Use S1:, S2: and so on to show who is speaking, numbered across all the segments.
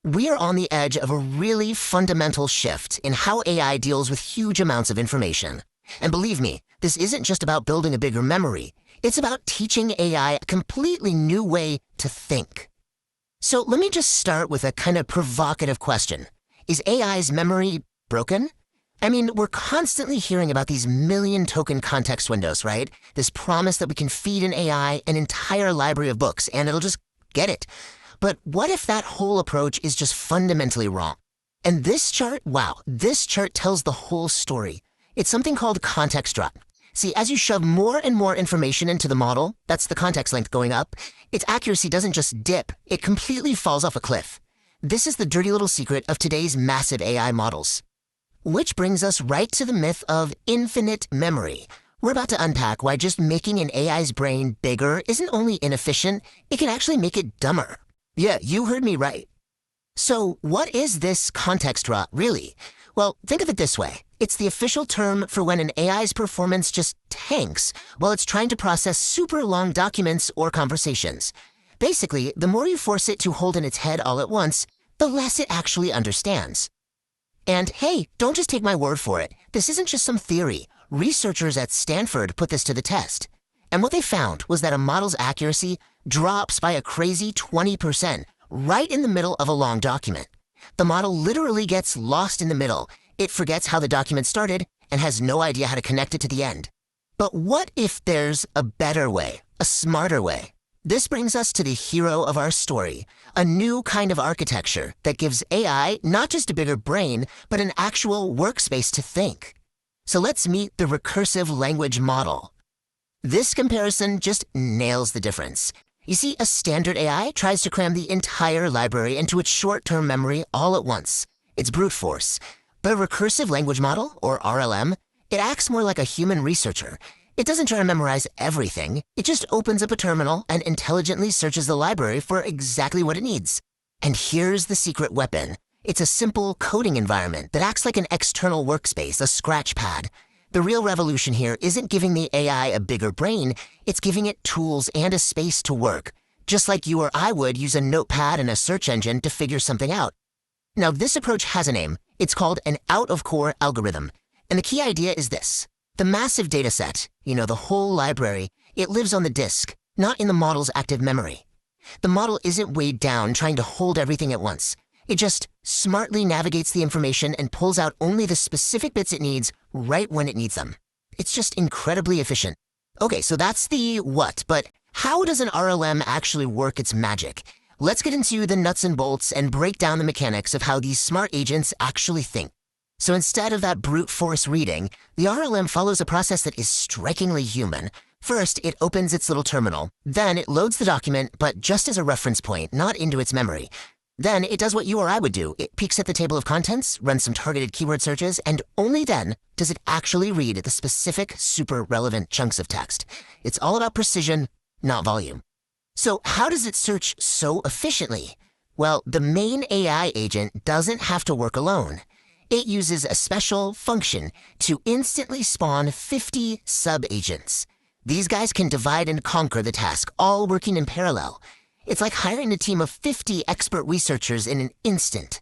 S1: We are on the edge of a really fundamental shift in how AI deals with huge amounts of information. And believe me, this isn't just about building a bigger memory. It's about teaching AI a completely new way to think. So let me just start with a kind of provocative question. Is AI's memory broken? I mean, we're constantly hearing about these million token context windows, right? This promise that we can feed an AI an entire library of books and it'll just get it. But what if that whole approach is just fundamentally wrong? And this chart, wow, this chart tells the whole story. It's something called context drop. See, as you shove more and more information into the model, that's the context length going up, its accuracy doesn't just dip, it completely falls off a cliff. This is the dirty little secret of today's massive AI models. Which brings us right to the myth of infinite memory. We're about to unpack why just making an AI's brain bigger isn't only inefficient, it can actually make it dumber. Yeah, you heard me right. So what is this context rot, really? Well, think of it this way. It's the official term for when an AI's performance just tanks while it's trying to process super long documents or conversations. Basically, the more you force it to hold in its head all at once, the less it actually understands. And hey, don't just take my word for it. This isn't just some theory. Researchers at Stanford put this to the test. And what they found was that a model's accuracy drops by a crazy 20% right in the middle of a long document. The model literally gets lost in the middle. It forgets how the document started and has no idea how to connect it to the end. But what if there's a better way, a smarter way? This brings us to the hero of our story, a new kind of architecture that gives AI not just a bigger brain, but an actual workspace to think. So let's meet the Recursive Language Model. This comparison just nails the difference. You see, a standard AI tries to cram the entire library into its short-term memory all at once. It's brute force. But a Recursive Language Model, or RLM, it acts more like a human researcher. It doesn't try to memorize everything. It just opens up a terminal and intelligently searches the library for exactly what it needs. And here's the secret weapon. It's a simple coding environment that acts like an external workspace, a scratch pad. The real revolution here isn't giving the AI a bigger brain, it's giving it tools and a space to work, just like you or I would use a notepad and a search engine to figure something out. Now, this approach has a name. It's called an out-of-core algorithm. And the key idea is this. The massive dataset, the whole library, it lives on the disk, not in the model's active memory. The model isn't weighed down trying to hold everything at once. It just smartly navigates the information and pulls out only the specific bits it needs right when it needs them. It's just incredibly efficient. Okay, so that's the what, but how does an RLM actually work its magic? Let's get into the nuts and bolts and break down the mechanics of how these smart agents actually think. So instead of that brute force reading, the RLM follows a process that is strikingly human. First, it opens its little terminal. Then it loads the document, but just as a reference point, not into its memory. Then it does what you or I would do. It peeks at the table of contents, runs some targeted keyword searches, and only then does it actually read the specific, super relevant chunks of text. It's all about precision, not volume. So how does it search so efficiently? Well, the main AI agent doesn't have to work alone. It uses a special function to instantly spawn 50 sub-agents. These guys can divide and conquer the task, all working in parallel. It's like hiring a team of 50 expert researchers in an instant.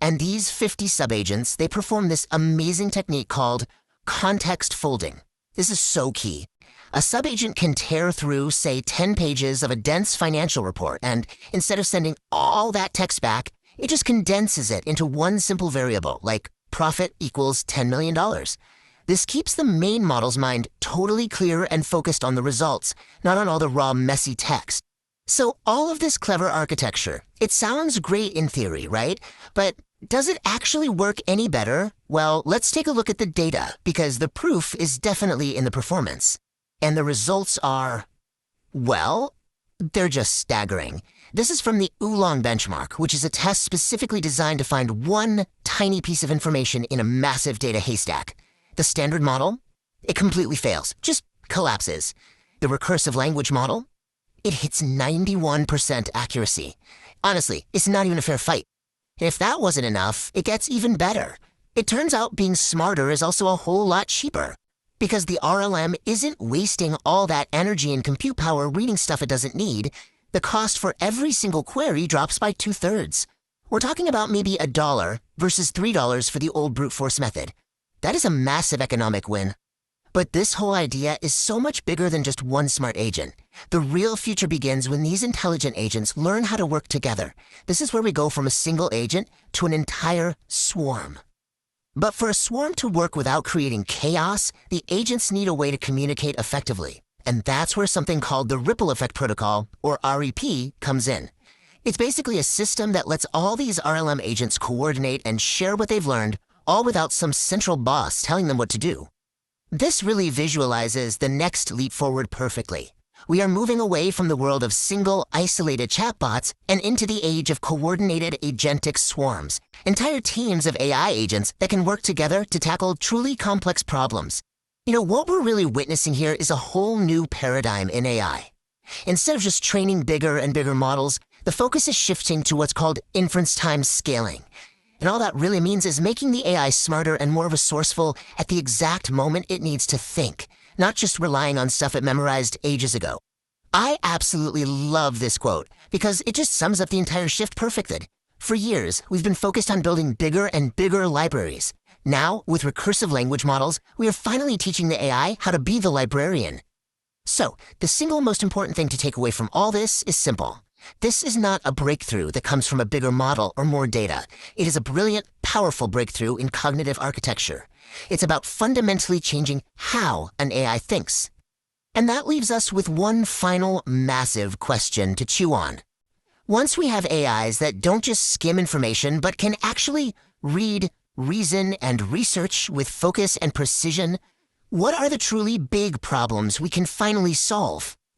S1: And these 50 sub-agents, they perform this amazing technique called context folding. This is so key. A sub-agent can tear through, say, 10 pages of a dense financial report, and instead of sending all that text back, it just condenses it into one simple variable, like profit equals $10 million. This keeps the main model's mind totally clear and focused on the results, not on all the raw, messy text. So all of this clever architecture, it sounds great in theory, right? But does it actually work any better? Well, let's take a look at the data, because the proof is definitely in the performance. And the results are, well, they're just staggering. This is from the OOLONG benchmark, which is a test specifically designed to find one tiny piece of information in a massive data haystack. The standard model, it completely fails, just collapses. The recursive language model, it hits 91% accuracy. Honestly, it's not even a fair fight. And if that wasn't enough, it gets even better. It turns out being smarter is also a whole lot cheaper, because the RLM isn't wasting all that energy and compute power reading stuff it doesn't need. The cost for every single query drops by 2/3. We're talking about maybe $1 versus $3 for the old brute force method. That is a massive economic win. But this whole idea is so much bigger than just one smart agent. The real future begins when these intelligent agents learn how to work together. This is where we go from a single agent to an entire swarm. But for a swarm to work without creating chaos, the agents need a way to communicate effectively. And that's where something called the ripple effect protocol, or REP, comes in. It's basically a system that lets all these RLM agents coordinate and share what they've learned, all without some central boss telling them what to do. This really visualizes the next leap forward perfectly. We are moving away from the world of single, isolated chatbots and into the age of coordinated agentic swarms, entire teams of AI agents that can work together to tackle truly complex problems. What we're really witnessing here is a whole new paradigm in AI. Instead of just training bigger and bigger models, the focus is shifting to what's called inference time scaling. And all that really means is making the AI smarter and more resourceful at the exact moment it needs to think, not just relying on stuff it memorized ages ago. I absolutely love this quote because it just sums up the entire shift perfectly. For years, we've been focused on building bigger and bigger libraries. Now, with recursive language models, we are finally teaching the AI how to be the librarian. So, the single most important thing to take away from all this is simple. This is not a breakthrough that comes from a bigger model or more data. It is a brilliant, powerful breakthrough in cognitive architecture. It's about fundamentally changing how an AI thinks. And that leaves us with one final massive question to chew on. Once we have AIs that don't just skim information but can actually read, reason, and research with focus and precision, what are the truly big problems we can finally solve?